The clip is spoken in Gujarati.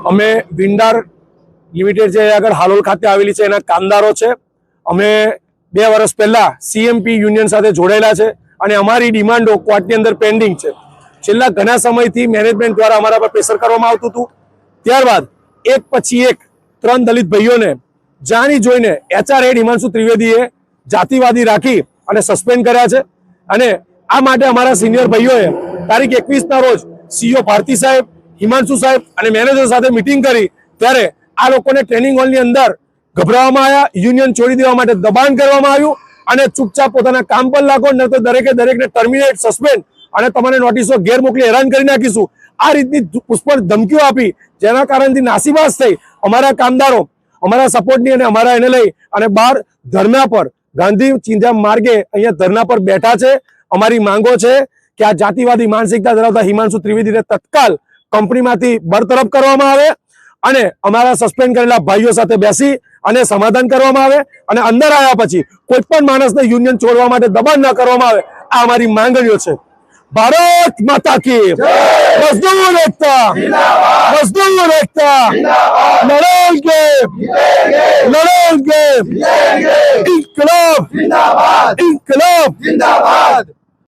અમે વિન્ડાર લિમિટેડ જે આગળ હાલોલ ખાતે આવેલી છે એના કામદારો છે। અમે 2 વર્ષ પહેલા સીએમપી યુનિયન સાથે જોડાયેલા છે અને અમારી ડિમાન્ડો કોર્ટની અંદર પેન્ડિંગ છે। છેલ્લા ઘણા સમયથી મેનેજમેન્ટ દ્વારા અમારા પર પ્રેશર કરવામાં આવતું હતું। ત્યારબાદ એક પછી એક 3 દલિત ભાઈઓને જાણી જોઈને એચઆર હેડ હિમાંશુ ત્રિવેદીએ જાતિવાદી રાખી અને સસ્પેન્ડ કર્યા છે। અને આ માટે અમારા સિનિયર ભાઈઓએ તારીખ 21ના રોજ સીઓ ભારતી સાહેબ, હિમાંશુ સાહેબ અને મેનેજર સાથે મીટિંગ કરી ત્યારે આ લોકોને ટ્રેનિંગ હોલની અંદર ગભરાવવામાં આવ્યા, યુનિયન છોડી દેવા માટે દબાણ કરવામાં આવ્યું અને ચૂપચાપ પોતાના કામ પર લાગો, ન તો દરેકને ટર્મિનેટ, સસ્પેન્ડ અને તમારે નોટિસો ઘેર મોકલી હેરાન કરી નાખીશું, આ રીતની પુષ્કળ ધમકીઓ આપી, જેના કારણથી નાસીબાજ થઈ અમારા કામદારો અમારા સપોર્ટની અને અમારા એને લઈ અને બહાર ધરના પર ગાંધી ચિંધ્યા માર્ગે અહીંયા ધરના પર બેઠા છે। અમારી માંગો છે કે આ જાતિવાદી માનસિકતા ધરાવતા હિમાંશુ ત્રિવેદીને તત્કાલ કંપનીમાંથી બરતરફ કરવામાં આવે અને અમારા સસ્પેન્ડ કરેલા ભાઈઓ સાથે બેસી અને સમાધાન કરવામાં આવે અને અંદર આવ્યા પછી કોઈ પણ માણસને યુનિયન છોડવા માટે દબાણ ન કરવામાં આવે, આ અમારી માંગણીઓ છે। भारत माता की मजदूर एकता, मजदूर एकता, लड़ेंगे, इंकलाब, इंकलाब, इंकलाब।